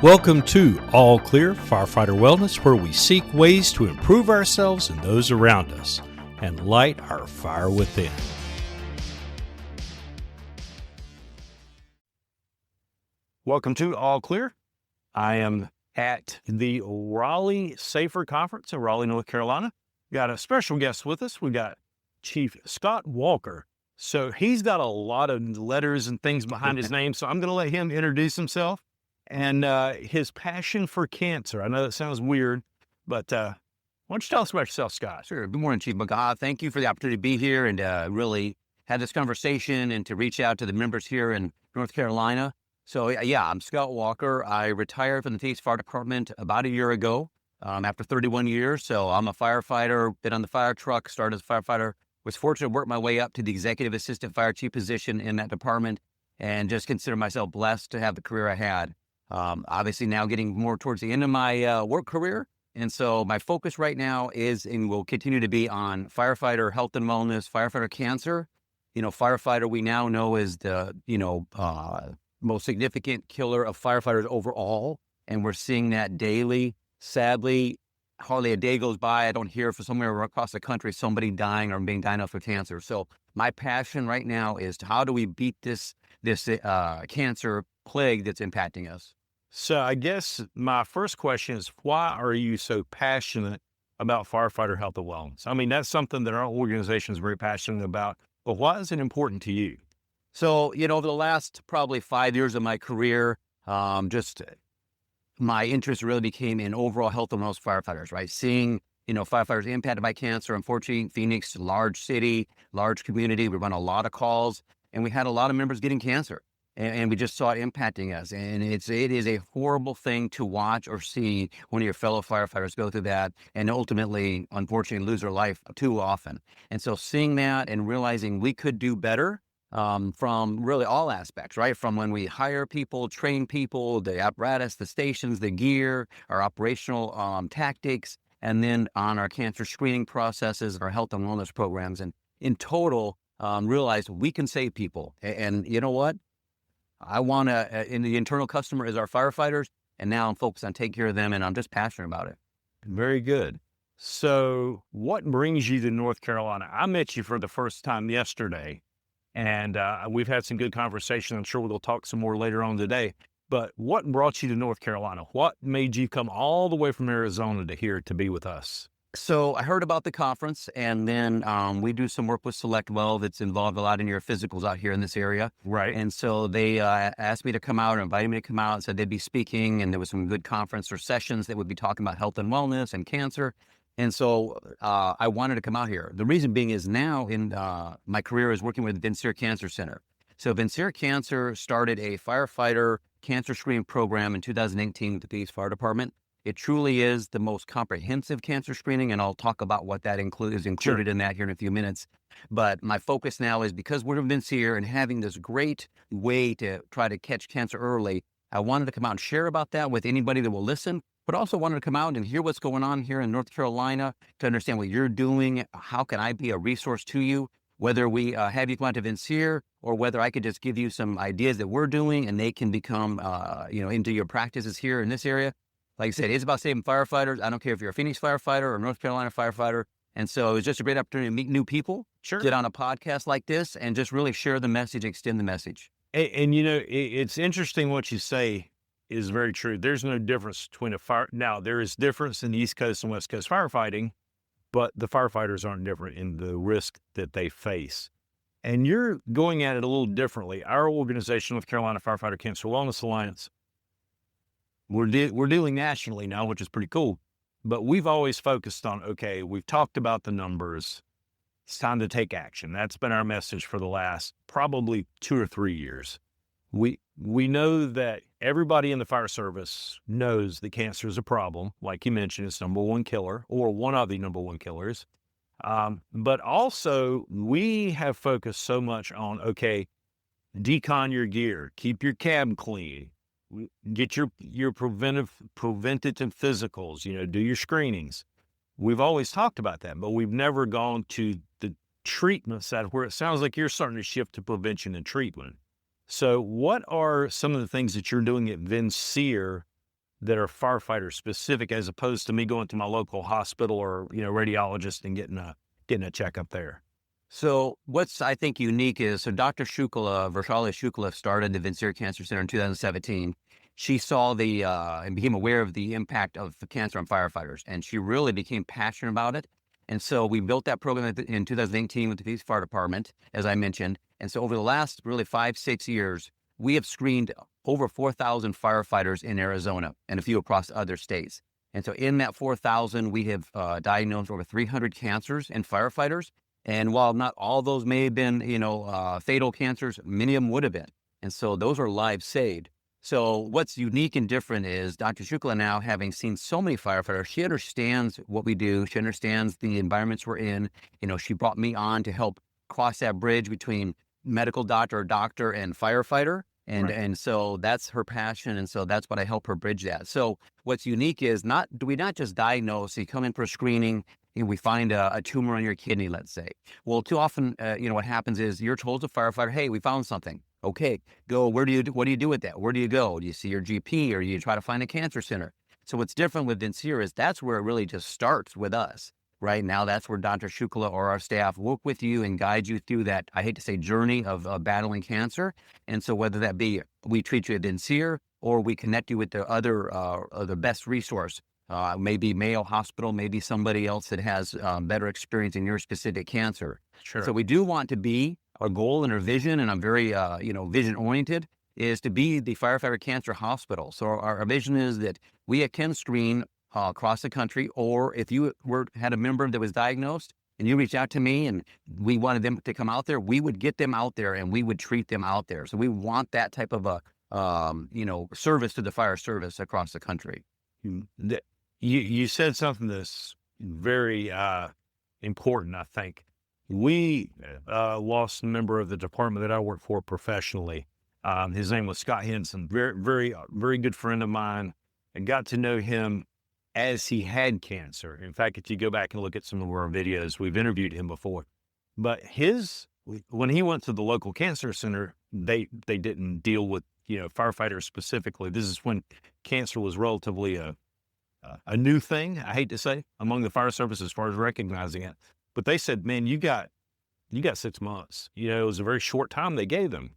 Welcome to All Clear Firefighter Wellness, where we seek ways to improve ourselves and those around us and light our fire within. Welcome to All Clear. I am at the Raleigh Safer Conference in Raleigh, North Carolina. Got a special guest with us. We got Chief Scott Walker. So he's got a lot of letters and things behind his name, so I'm going to let him introduce himself and his passion for cancer. I know that sounds weird, but why don't you tell us about yourself, Scott? Sure. Good morning, Chief McGaw. Thank you for the opportunity to be here and really have this conversation and to reach out to the members here in North Carolina. So, yeah, I'm Scott Walker. I retired from the Texas Fire Department about a year ago after 31 years. So I'm a firefighter, been on the fire truck, started as a firefighter, was fortunate to work my way up to the Executive Assistant Fire Chief position in that department and just consider myself blessed to have the career I had. Obviously now getting more towards the end of my work career. And so my focus right now is and will continue to be on firefighter health and wellness, firefighter cancer. Firefighter we now know is the, most significant killer of firefighters overall. And we're seeing that daily. Sadly, hardly a day goes by I don't hear from somewhere across the country somebody dying or being diagnosed with cancer. So my passion right now is how do we beat this cancer plague that's impacting us? So I guess my first question is, why are you so passionate about firefighter health and wellness? I mean, that's something that our organization is very passionate about, but why is it important to you? So, over the last probably 5 years of my career, just my interest really became in overall health and wellness firefighters, right? Seeing, firefighters impacted by cancer. Unfortunately, Phoenix, large city, large community. We run a lot of calls and we had a lot of members getting cancer. And we just saw it impacting us. And it is a horrible thing to watch or see one of your fellow firefighters go through that and ultimately, unfortunately, lose their life too often. And so seeing that and realizing we could do better from really all aspects, right? From when we hire people, train people, the apparatus, the stations, the gear, our operational tactics, and then on our cancer screening processes, our health and wellness programs. And in total, realize we can save people. And you know what? I want to, in the internal customer is our firefighters, and now I'm focused on taking care of them, and I'm just passionate about it. Very good. So what brings you to North Carolina? I met you for the first time yesterday, and we've had some good conversation. I'm sure we'll talk some more later on today. But what brought you to North Carolina? What made you come all the way from Arizona to here to be with us? So I heard about the conference, and then we do some work with SelectWell that's involved a lot in your physicals out here in this area. Right. And so they asked me to come out or invited me to come out and said they'd be speaking, and there was some good conference or sessions that would be talking about health and wellness and cancer. And so I wanted to come out here. The reason being is now in my career is working with Vincere Cancer Center. So Vincere Cancer started a firefighter cancer screening program in 2018 with the Texas Fire Department. It truly is the most comprehensive cancer screening, and I'll talk about what that is included in that here in a few minutes. But my focus now is because we're Vincere and having this great way to try to catch cancer early, I wanted to come out and share about that with anybody that will listen, but also wanted to come out and hear what's going on here in North Carolina to understand what you're doing. How can I be a resource to you? Whether we have you come out to Vincere or whether I could just give you some ideas that we're doing and they can become, into your practices here in this area. Like I said, it's about saving firefighters. I don't care if you're a Phoenix firefighter or a North Carolina firefighter. And so it was just a great opportunity to meet new people, get on a podcast like this, and just really share the message, extend the message. And it's interesting what you say is very true. There's no difference between a fire. Now, there is difference in the East Coast and West Coast firefighting, but the firefighters aren't different in the risk that they face. And you're going at it a little differently. Our organization, North Carolina Firefighter Cancer Wellness Alliance, we're dealing nationally now, which is pretty cool. But we've always focused on, okay, we've talked about the numbers. It's time to take action. That's been our message for the last probably 2 or 3 years. We know that everybody in the fire service knows that cancer is a problem. Like you mentioned, it's number one killer or one of the number one killers. But also we have focused so much on, okay, decon your gear, keep your cab clean, get your preventative physicals, do your screenings. We've always talked about that, but we've never gone to the treatment side where it sounds like you're starting to shift to prevention and treatment. So what are some of the things that you're doing at Vincere that are firefighter specific, as opposed to me going to my local hospital or, radiologist and getting a checkup there? So what's I think unique is, so Dr. Shukla, Raleigh Shukla, started the Vincere Cancer Center in 2017. She saw and became aware of the impact of the cancer on firefighters, and she really became passionate about it. And so we built that program in 2018 with the police fire department, as I mentioned. And so over the last really 5, 6 years, we have screened over 4,000 firefighters in Arizona and a few across other states. And so in that 4,000, we have diagnosed over 300 cancers in firefighters. And while not all those may have been, fatal cancers, many of them would have been. And so those are lives saved. So what's unique and different is Dr. Shukla, now having seen so many firefighters, she understands what we do. She understands the environments we're in. She brought me on to help cross that bridge between medical doctor and firefighter. And Right. and so that's her passion. And so that's what I help her bridge that. So what's unique is we not just diagnose, you come in for a screening, and we find a tumor on your kidney, let's say. Well, too often, what happens is you're told as a firefighter, hey, we found something. Okay, go. What do you do with that? Where do you go? Do you see your GP, or you try to find a cancer center? So what's different with Vincere is that's where it really just starts with us. Right now, that's where Dr. Shukla or our staff work with you and guide you through that, I hate to say, journey of battling cancer. And so whether that be we treat you at Vincere, or we connect you with the best resource, maybe Mayo Hospital, maybe somebody else that has better experience in your specific cancer. Sure. So we do want to be, our goal and our vision, and I'm very, vision oriented, is to be the firefighter cancer hospital. So our vision is that we can screen across the country, or if you had a member that was diagnosed and you reached out to me and we wanted them to come out there, we would get them out there and we would treat them out there. So we want that type of a, service to the fire service across the country. You said something that's very important, I think. We lost a member of the department that I work for professionally. His name was Scott Henson, very, very, very good friend of mine. I got to know him as he had cancer. In fact, if you go back and look at some of our videos, we've interviewed him before. But when he went to the local cancer center, they didn't deal with firefighters specifically. This is when cancer was relatively a new thing, I hate to say, among the fire service as far as recognizing it. But they said, man, you got 6 months. It was a very short time they gave them.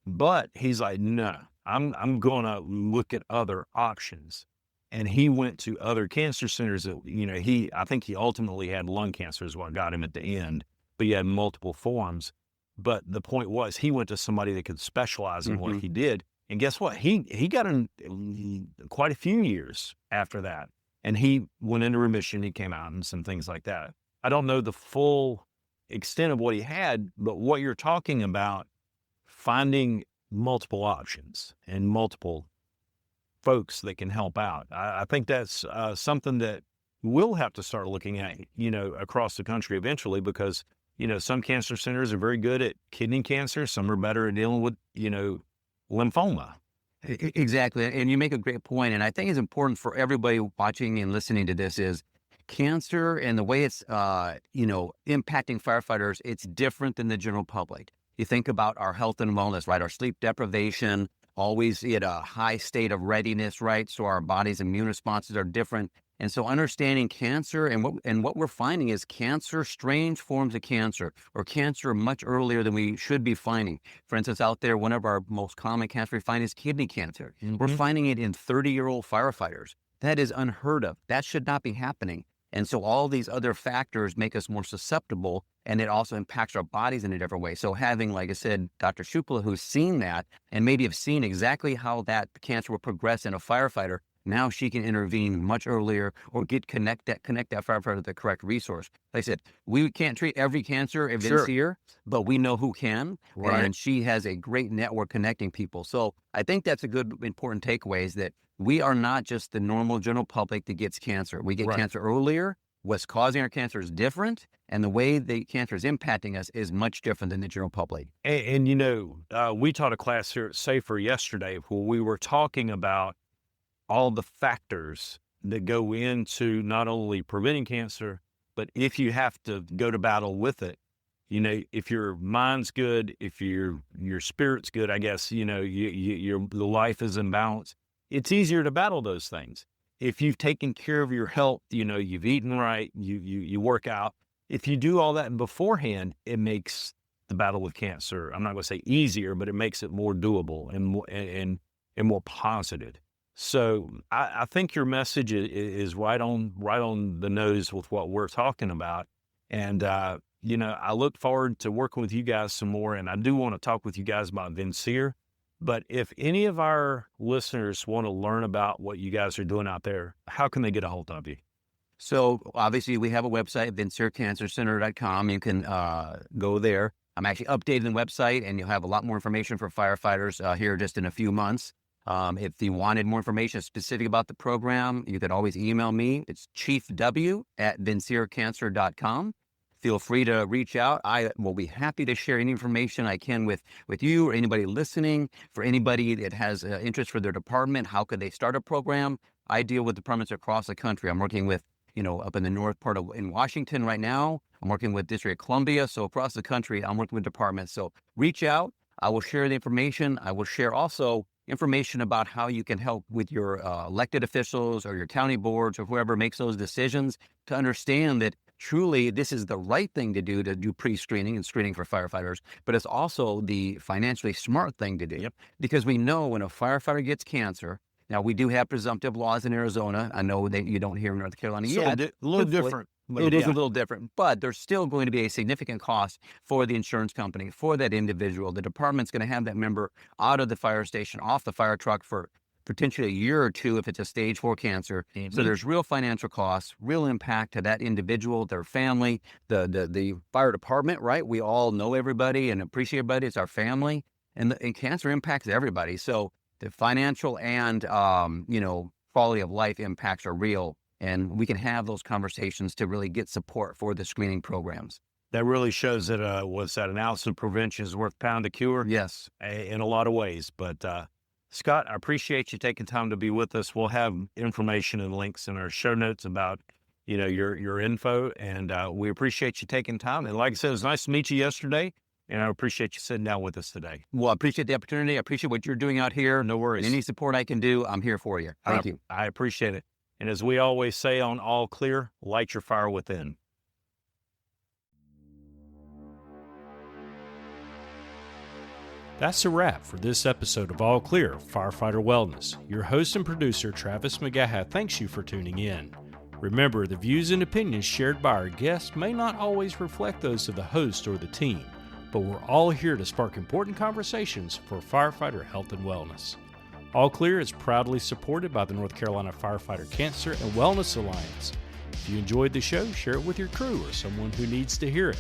But he's like, no, I'm going to look at other options. And he went to other cancer centers that, I think he ultimately had lung cancer is what got him at the end, but he had multiple forms. But the point was, he went to somebody that could specialize in what he did. And guess what? He got in quite a few years after that. And he went into remission. He came out and some things like that. I don't know the full extent of what he had, but what you're talking about, finding multiple options and multiple folks that can help out. I think that's something that we'll have to start looking at, across the country eventually, because, some cancer centers are very good at kidney cancer. Some are better at dealing with, lymphoma. Exactly. And you make a great point. And I think it's important for everybody watching and listening to this is cancer and the way it's, impacting firefighters, it's different than the general public. You think about our health and wellness, right? Our sleep deprivation, always at a high state of readiness, right? So our body's immune responses are different. And so understanding cancer and what we're finding is cancer, strange forms of cancer, or cancer much earlier than we should be finding. For instance, out there, one of our most common cancer we find is kidney cancer. We're finding it in 30-year-old firefighters. That is unheard of. That should not be happening. And so all these other factors make us more susceptible, and it also impacts our bodies in a different way. So having, like I said, Dr. Shukla, who's seen that and maybe have seen exactly how that cancer will progress in a firefighter, now she can intervene much earlier or connect that firefighter to the correct resource. Like I said, we can't treat every cancer if it's here, but we know who can. Right. And she has a great network connecting people. So I think that's a good, important takeaway is that we are not just the normal general public that gets cancer. We get cancer earlier. What's causing our cancer is different, and the way the cancer is impacting us is much different than the general public. And we taught a class here at Safer yesterday where we were talking about all the factors that go into not only preventing cancer, but if you have to go to battle with it, if your mind's good, if your spirit's good, I guess, your the life is in balance, it's easier to battle those things. If you've taken care of your health, you've eaten right, you work out. If you do all that beforehand, it makes the battle with cancer, I'm not going to say easier, but it makes it more doable and more positive. So I think your message is right on the nose with what we're talking about. And, I look forward to working with you guys some more. And I do want to talk with you guys about Vincere. But if any of our listeners want to learn about what you guys are doing out there, how can they get a hold of you? So obviously we have a website, VincereCancerCenter.com. You can go there. I'm actually updating the website, and you'll have a lot more information for firefighters here just in a few months. If you wanted more information specific about the program, you could always email me. It's chiefw@VincereCancer.com. Feel free to reach out. I will be happy to share any information I can with you or anybody listening. For anybody that has interest for their department, how could they start a program? I deal with departments across the country. I'm working with, up in the north part in Washington right now. I'm working with District of Columbia. So across the country, I'm working with departments. So reach out. I will share the information. I will share also information about how you can help with your elected officials or your county boards or whoever makes those decisions to understand that truly this is the right thing to do pre-screening and screening for firefighters, but it's also the financially smart thing to do. Yep. Because we know when a firefighter gets cancer, now we do have presumptive laws in Arizona. I know that you don't hear in North Carolina yet. A little different. It is a little different, but there's still going to be a significant cost for the insurance company, for that individual. The department's going to have that member out of the fire station, off the fire truck for potentially a year or two if it's a stage 4 cancer. Mm-hmm. So there's real financial costs, real impact to that individual, their family, the fire department, right? We all know everybody and appreciate everybody. It's our family. And cancer impacts everybody. So the financial and, quality of life impacts are real. And we can have those conversations to really get support for the screening programs. That really shows that an ounce of prevention is worth a pound of cure. Yes. In a lot of ways. But Scott, I appreciate you taking time to be with us. We'll have information and links in our show notes about, your info. And we appreciate you taking time. And like I said, it was nice to meet you yesterday. And I appreciate you sitting down with us today. Well, I appreciate the opportunity. I appreciate what you're doing out here. No worries. And any support I can do, I'm here for you. Thank you. I appreciate it. And as we always say on All Clear, light your fire within. That's a wrap for this episode of All Clear Firefighter Wellness. Your host and producer, Travis McGaha, thanks you for tuning in. Remember, the views and opinions shared by our guests may not always reflect those of the host or the team, but we're all here to spark important conversations for firefighter health and wellness. All Clear is proudly supported by the North Carolina Firefighter Cancer and Wellness Alliance. If you enjoyed the show, share it with your crew or someone who needs to hear it.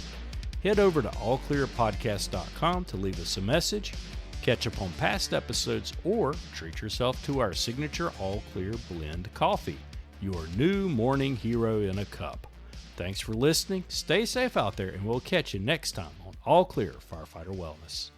Head over to allclearpodcast.com to leave us a message, catch up on past episodes, or treat yourself to our signature All Clear Blend Coffee, your new morning hero in a cup. Thanks for listening, stay safe out there, and we'll catch you next time on All Clear Firefighter Wellness.